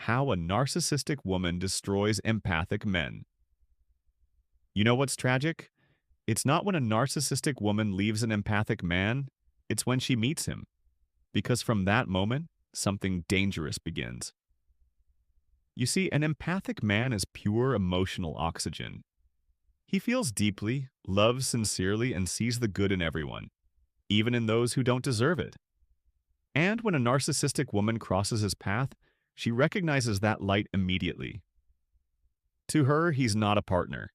How a narcissistic woman destroys empathic men. You know what's tragic? It's not when a narcissistic woman leaves an empathic man, it's when she meets him. Because from that moment, something dangerous begins. You see, an empathic man is pure emotional oxygen. He feels deeply, loves sincerely, and sees the good in everyone, even in those who don't deserve it. And when a narcissistic woman crosses his path, she recognizes that light immediately. To her, he's not a partner.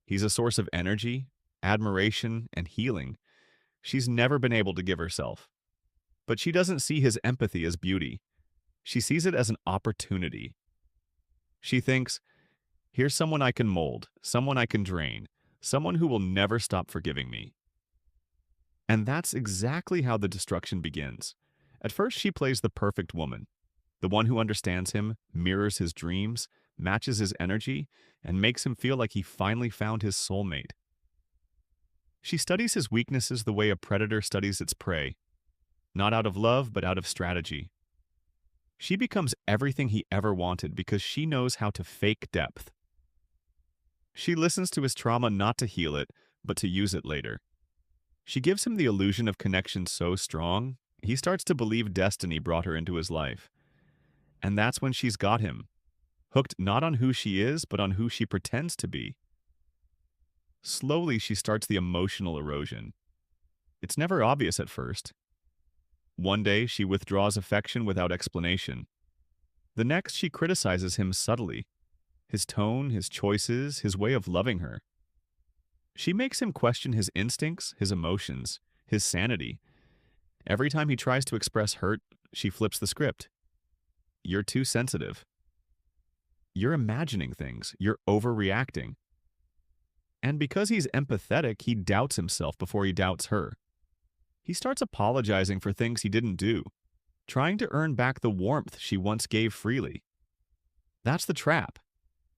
He's a source of energy, admiration, and healing she's never been able to give herself. But she doesn't see his empathy as beauty. She sees it as an opportunity. She thinks, here's someone I can mold, someone I can drain, someone who will never stop forgiving me. And that's exactly how the destruction begins. At first, she plays the perfect woman, the one who understands him, mirrors his dreams, matches his energy, and makes him feel like he finally found his soulmate. She studies his weaknesses the way a predator studies its prey, not out of love, but out of strategy. She becomes everything he ever wanted because she knows how to fake depth. She listens to his trauma not to heal it, but to use it later. She gives him the illusion of connection so strong, he starts to believe destiny brought her into his life. And that's when she's got him, hooked not on who she is, but on who she pretends to be. Slowly, she starts the emotional erosion. It's never obvious at first. One day, she withdraws affection without explanation. The next, she criticizes him subtly. His tone, his choices, his way of loving her. She makes him question his instincts, his emotions, his sanity. Every time he tries to express hurt, she flips the script. You're too sensitive. You're imagining things. You're overreacting. And because he's empathetic, he doubts himself before he doubts her. He starts apologizing for things he didn't do, trying to earn back the warmth she once gave freely. That's the trap.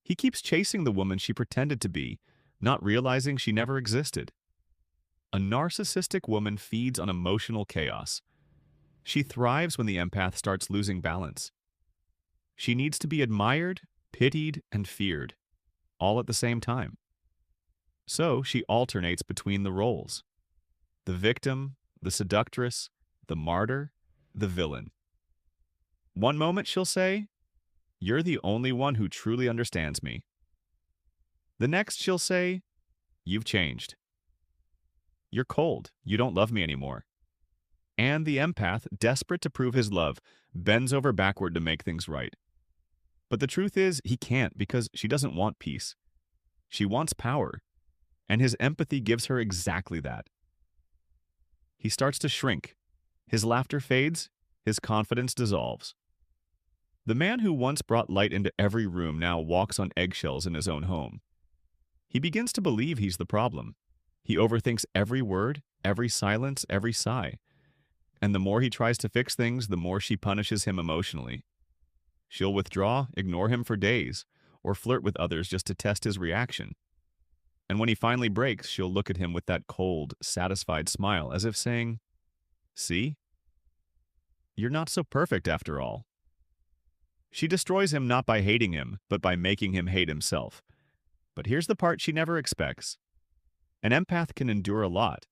He keeps chasing the woman she pretended to be, not realizing she never existed. A narcissistic woman feeds on emotional chaos. She thrives when the empath starts losing balance. She needs to be admired, pitied, and feared, all at the same time. So she alternates between the roles. The victim, the seductress, the martyr, the villain. One moment she'll say, "You're the only one who truly understands me." The next she'll say, "You've changed. You're cold. You don't love me anymore." And the empath, desperate to prove his love, bends over backward to make things right. But the truth is, he can't because she doesn't want peace. She wants power. And his empathy gives her exactly that. He starts to shrink. His laughter fades. His confidence dissolves. The man who once brought light into every room now walks on eggshells in his own home. He begins to believe he's the problem. He overthinks every word, every silence, every sigh. And the more he tries to fix things, the more she punishes him emotionally. She'll withdraw, ignore him for days, or flirt with others just to test his reaction. And when he finally breaks, she'll look at him with that cold, satisfied smile, as if saying, "See? You're not so perfect after all." She destroys him not by hating him, but by making him hate himself. But here's the part she never expects. An empath can endure a lot,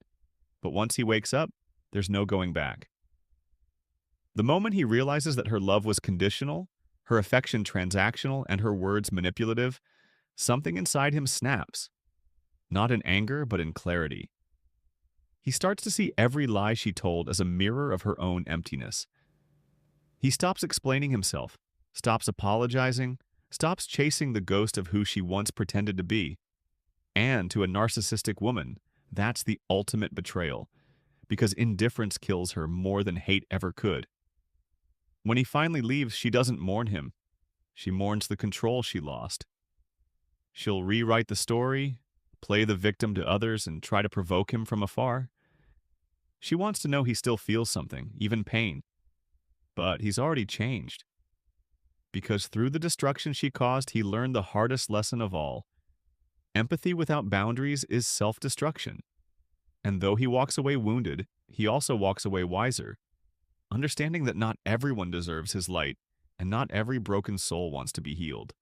but once he wakes up, there's no going back. The moment he realizes that her love was conditional, her affection transactional, and her words manipulative, something inside him snaps. Not in anger, but in clarity. He starts to see every lie she told as a mirror of her own emptiness. He stops explaining himself, stops apologizing, stops chasing the ghost of who she once pretended to be. And to a narcissistic woman, that's the ultimate betrayal, because indifference kills her more than hate ever could. When he finally leaves, she doesn't mourn him. She mourns the control she lost. She'll rewrite the story, play the victim to others, and try to provoke him from afar. She wants to know he still feels something, even pain. But he's already changed. Because through the destruction she caused, he learned the hardest lesson of all. Empathy without boundaries is self-destruction. And though he walks away wounded, he also walks away wiser, understanding that not everyone deserves his light, and not every broken soul wants to be healed.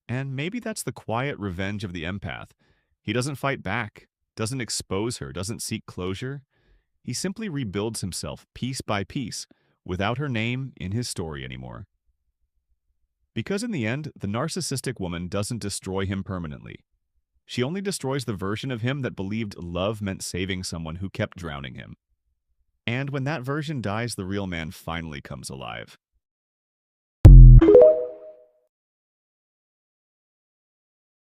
And maybe that's the quiet revenge of the empath. He doesn't fight back, doesn't expose her, doesn't seek closure. He simply rebuilds himself piece by piece, without her name in his story anymore. Because in the end, the narcissistic woman doesn't destroy him permanently. She only destroys the version of him that believed love meant saving someone who kept drowning him. And when that version dies, the real man finally comes alive.